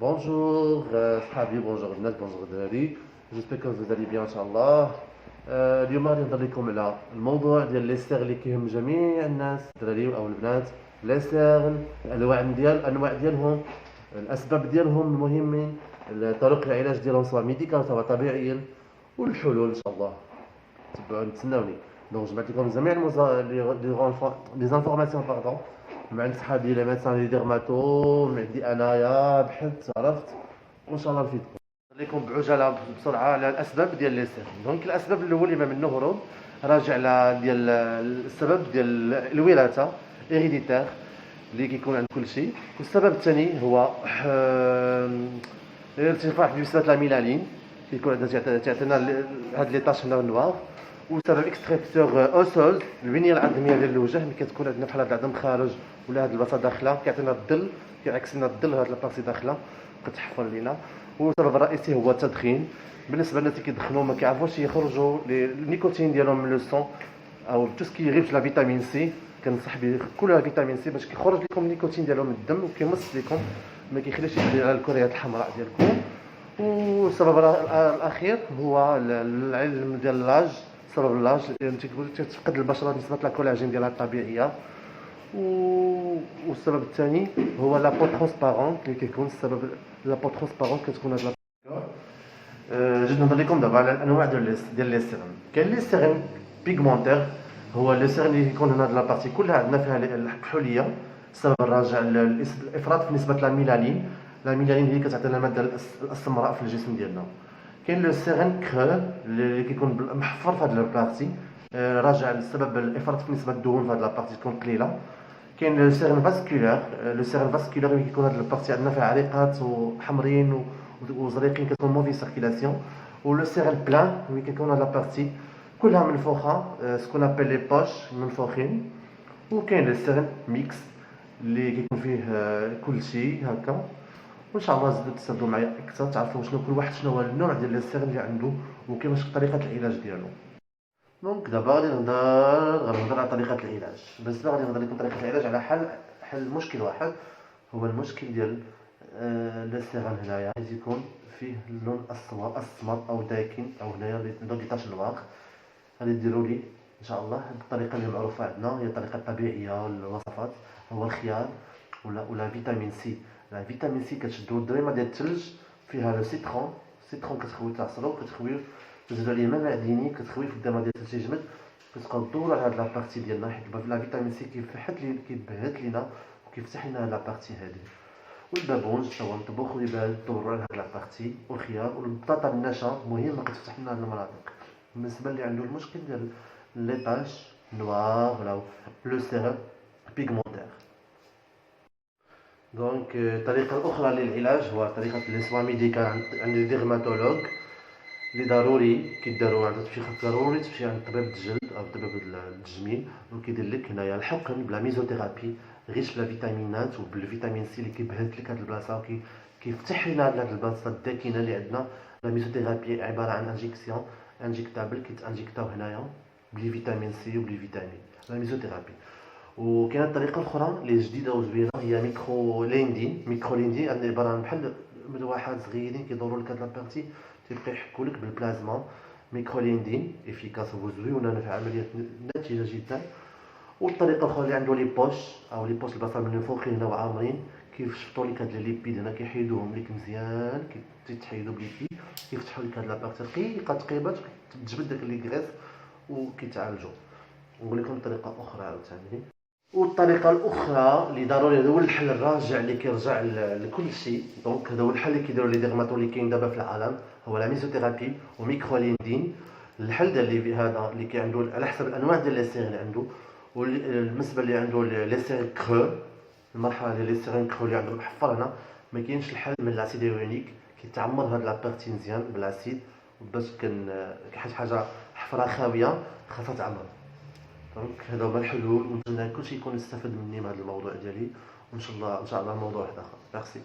Bonjour, صحابي bonjour البنات bonjour الدراري. j'espère que vous allez bien ان شاء الله. اليوم غادي نهضر لكم على الموضوع ديال لي سيغ اللي كيهم جميع الناس الدراري او البنات. لي سيغ الانواع ديالهم، الاسباب ديالهم المهمين، طرق العلاج ديالهم سواء ميديكال سواء طبيعيا، والحلول ان شاء الله. تسناوني. دونك جمعت لكم جميع لي زانفورماسيون من عند صحابي لي ميدسان لي ديرماتو، من عندي انايا بحثت عرفت، وان شاء الله نفيدكم. نهضر لكم بعجاله بسرعه على الاسباب ديال لي سير. دونك الاسباب الاول اللي ما منه هروب راجع ديال السبب ديال الوراثه هيريديتير اللي كيكون عند كل شيء. والسبب الثاني هو ارتفاع في نسبه لاميلانين كيكون عندنا تعطينا هاد لي طاش هنا النوار. وسبب اكستراكتور اوسوز البنيه العظميه ديال الوجه ملي كتكون عندنا بحال هاد العظم خارج ولا هاد البلاصه داخله كيعطينا الظل، كيعكس لنا الظل هاد البلاصه داخله كتحفر لينا. والسبب الرئيسي هو التدخين. بالنسبه للناس اللي كيدخنوا ما كيعرفوش يخرجوا النيكوتين ديالهم من لو سون او تو سكي ريف لا فيتامين سي. كنصح بكل فيتامين سي باش كيخرج لكم النيكوتين ديالهم من الدم وكيمص لكم، ما كيخليش يجري على الكريات الحمراء ديالكم. والسبب الاخير هو العلم ديال لاج. سبب لاج تفقد البشره نسبه الكولاجين ديالها الطبيعيه. والسبب الثاني هو لابو ترونسبارون اللي كيكون السبب لابو ترونسبارون كتكون هاد جيت نهضر لكم دابا على الانواع ديال لي سيرم. كاين لي سيرم بيغمونتير، هو لي سيرم اللي كيكون هنا هاد لابارتي كلها عندنا فيها الكحوليه. السبب الراجع للافراط في نسبه الميلانين. الميلانين هي كتعطينا الماده السمراء في الجسم ديالنا. كاين لو سيرم كرو اللي كيكون محفر في هاد لابارتي، راجع للسبب الافراط في نسبه الدهون في هاد لابارتي تكون قليله. كاين لو سيرم فاسكولار. لو سيرم فاسكولار ملي كيكون هاد لابارتي عندنا فيها عريقات وحمرين وزريقين كتكون موفي سيركيلاسيون. ولو سيرم بلان ملي كيكون هاد لابارتي كلها منفوخه، سكون ابل لي بوش منفوخين. وكاين لو سيرم ميكس اللي كيكون فيه كل شيء هكا. وان شاء الله زيدوا تستافدوا معايا اكثر، تعرفوا شنو كل واحد شنو هو النوع ديال السيرم اللي عنده وكيفاش طريقه العلاج ديالو. دونك دابا غنهضر على طريقه العلاج. بس غادي نهضر لكم طريقه العلاج على حل مشكل واحد، هو المشكل ديال لي سيرم. هنايا غادي يكون فيه اللون الاسمر او داكن او هنايا لي طاش نوار. غادي ديروا لي ان شاء الله الطريقه اللي معروفه عندنا هي الطريقه الطبيعيه للوصفات، هو الخيار ولا فيتامين سي. لا فيتامين سي كتشدو الدريمه ديال الثلج فيها لو سيترون. السيترون كتخوي تعصرو كتخوي تزيد عليه ماء معدني كتخوي في الدريمه ديال الثلج يجمد. كتبقاو دوروا على هاد لابارتي ديالنا حيت لا فيتامين سي كيبهت لينا وكيفتح لينا لابارتي هادي. والبابونج تا هو مطبوخ ويبان دوروا على هاد لابارتي. والخيار والبطاطا الناشا مهمه كتفتح لنا هاد المناطق. بالنسبه اللي عنده المشكل ديال لي طاش نوار ولا لو سيرم بيغمونتير. دونك الطريقه الاخرى للعلاج هو طريقه لي سوا ميديكال عند الديرماتولوج اللي ضروري كيداروا عند ضروري تمشي عند طبيب الجلد او طبيب التجميل وكيدير لك هنايا الحقن بلا ميزوثيرابي غير بلا فيتامينات وبالفيتامين سي اللي كيبهت لك هاد البلاصه كيفتح لنا هاد البلاصه الداكنه اللي عندنا. لا ميزوثيرابي عباره عن انجيكتابل كيتانجيكتاو هنايا بلي فيتامين سي وبلي فيتامين لا ميزوثيرابي. وكاينه الطريقه الاخرى اللي جديده وزوينه هي ميكرو ليندين عباره عن بحال مروحات صغيرين كيدوروا لك هاد لابارتي تيبقى يحكوا لك بالبلازما. ميكرو ليندين افيكاس وزوينه في عمليه ناتجه جدا. والطريقه الاخرى اللي عنده لي بوش او لي بوش البصل من الفوقين هنا وعامرين كيفشطوا لك هاد الليبيد هنا كيحيدوهم لك مزيان كيتحيدوا بليكي كيفتحوا لك هاد لابارتي رقيقه تقيبات تجبد داك لي غريس وكيتعالجوا. نقول لكم طريقه اخرى عاوتاني. والطريقه الاخرى اللي ضروري هذا هو الحل الراجع اللي كيرجع لكل شيء. دونك هذا هو الحل اللي كيديروا لي ديرماتو اللي كاين دابا في العالم هو لا ميزوثيرابي وميكروليندين. الحل ديال اللي هذا اللي عنده على حسب الانواع ديال لي سير اللي عنده. والبالنسبه اللي عنده لي سير كرو، المرحله ديال لي سير كرو اللي عنده محفر هنا ما كاينش الحل من الاسيد هيرونيك كيتعمر هاد لابارتي مزيان بالاسيد باش حاجه حفره خاويه خاصها تعمر. دونك هذا هو الحلول ونتمنى كلشي يكون يستفد مني من هذا الموضوع ديالي. وان شاء الله موضوع واحد اخر. ميرسي.